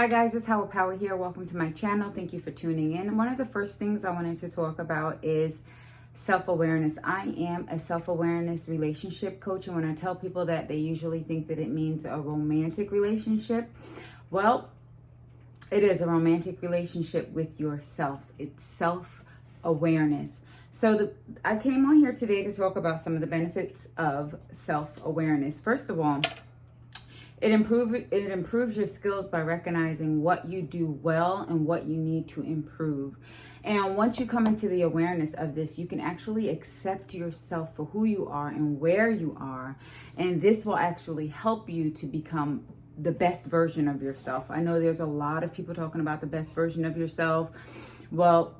Hi guys, it's Howard Power here. Welcome to my channel. Thank you for tuning in. One of the first things I wanted to talk about is self-awareness. I am a self-awareness relationship coach, and when I tell people that, they usually think that it means a romantic relationship. Well, it is a romantic relationship with yourself. It's self-awareness. So I came on here today to talk about some of the benefits of self-awareness. First of all, it improves your skills by recognizing what you do well and what you need to improve. And once you come into the awareness of this, you can actually accept yourself for who you are and where you are. And this will actually help you to become the best version of yourself. I know there's a lot of people talking about the best version of yourself. Well,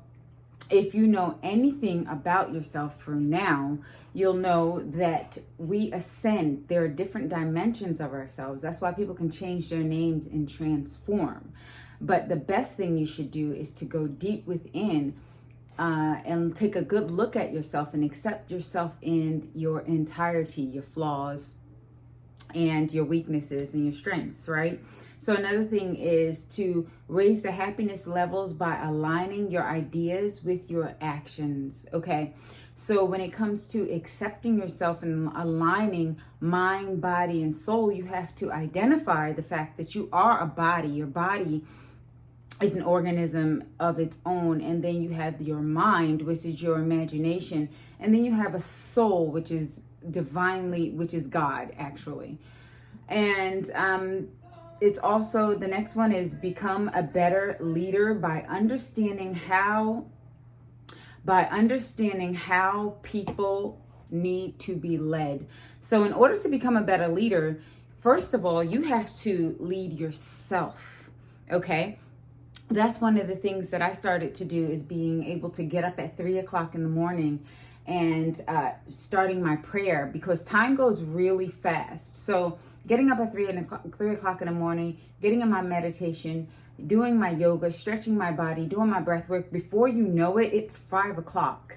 if you know anything about yourself for now, you'll know that we ascend. There are different dimensions of ourselves. That's why people can change their names and transform. But the best thing you should do is to go deep within and take a good look at yourself and accept yourself in your entirety, your flaws and your weaknesses and your strengths, right? So another thing is to raise the happiness levels by aligning your ideas with your actions, okay? So when it comes to accepting yourself and aligning mind, body, and soul, you have to identify the fact that you are a body. Your body is an organism of its own, and then you have your mind, which is your imagination, and then you have a soul, which is which is God, actually. And it's also, the next one is become a better leader by understanding how people need to be led. So in order to become a better leader, first of all, you have to lead yourself, okay? That's one of the things that I started to do, is being able to get up at 3 o'clock in the morning and starting my prayer, because time goes really fast. So getting up at 3 o'clock in the morning, getting in my meditation, doing my yoga, stretching my body, doing my breath work, before you know it, it's 5 o'clock.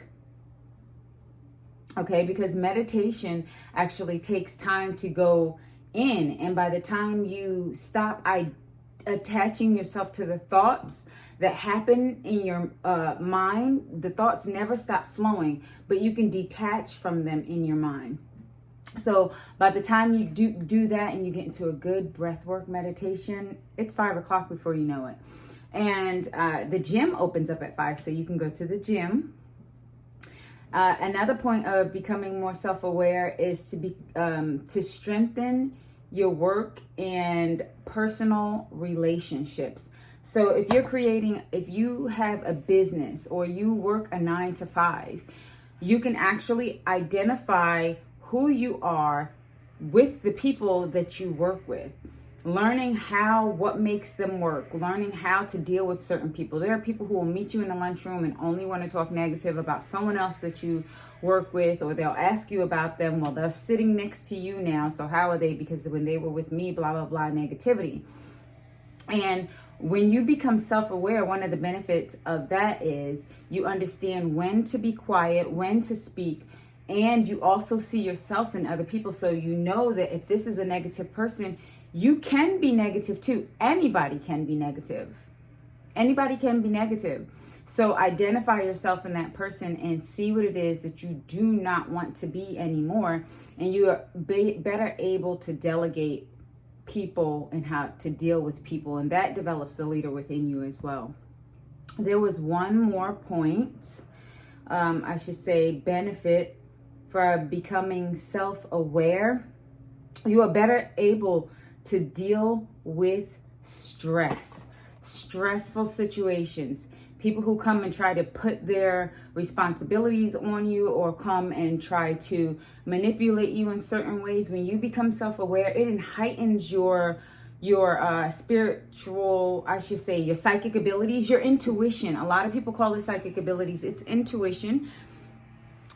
Okay, because meditation actually takes time to go in. And by the time you stop attaching yourself to the thoughts that happen in your mind, the thoughts never stop flowing, but you can detach from them in your mind. So by the time you do that and you get into a good breathwork meditation, it's 5 o'clock before you know it. And the gym opens up at 5, so you can go to the gym. Another point of becoming more self-aware is to strengthen your work and personal relationships. So if you have a business or you work a 9 to 5, you can actually identify who you are with the people that you work with, learning what makes them work, learning how to deal with certain people. There are people who will meet you in the lunchroom and only want to talk negative about someone else that you work with, or they'll ask you about them. Well, they're sitting next to you now, so how are they? Because when they were with me, blah, blah, blah, negativity. And when you become self-aware, one of the benefits of that is you understand when to be quiet, when to speak, and you also see yourself in other people. So you know that if this is a negative person, you can be negative too. Anybody can be negative. Anybody can be negative. So identify yourself in that person and see what it is that you do not want to be anymore. And you are better able to delegate people and how to deal with people. And that develops the leader within you as well. There was one more point, I should say, benefit for becoming self-aware. You are better able to deal with stressful situations. People who come and try to put their responsibilities on you, or come and try to manipulate you in certain ways. When you become self-aware, it heightens your spiritual, I should say, your psychic abilities, your intuition. A lot of people call it psychic abilities. It's intuition.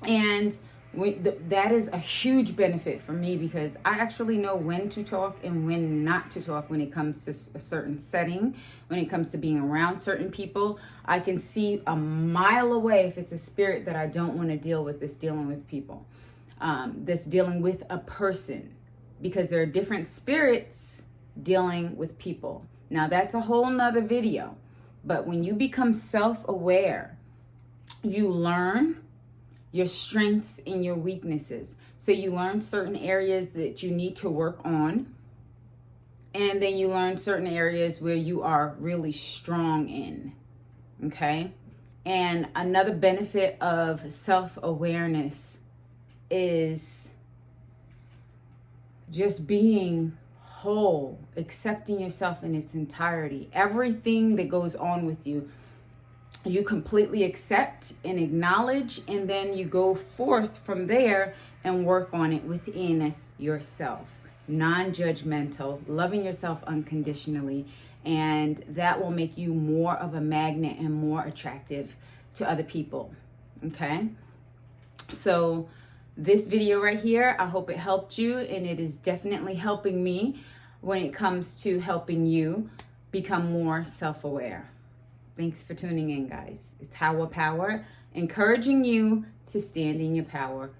And that is a huge benefit for me, because I actually know when to talk and when not to talk when it comes to a certain setting, when it comes to being around certain people. I can see a mile away if it's a spirit that I don't want to deal with, that's dealing with people, that's dealing with a person, because there are different spirits dealing with people. Now that's a whole nother video. But when you become self-aware, you learn your strengths and your weaknesses. So you learn certain areas that you need to work on. And then you learn certain areas where you are really strong in. Okay? And another benefit of self-awareness is just being whole, accepting yourself in its entirety. Everything that goes on with you, you completely accept and acknowledge, and then you go forth from there and work on it within yourself. Non-judgmental, loving yourself unconditionally, and that will make you more of a magnet and more attractive to other people. Okay? So this video right here, I hope it helped you, and it is definitely helping me when it comes to helping you become more self-aware. Thanks for tuning in, guys. It's Hawa Power, encouraging you to stand in your power.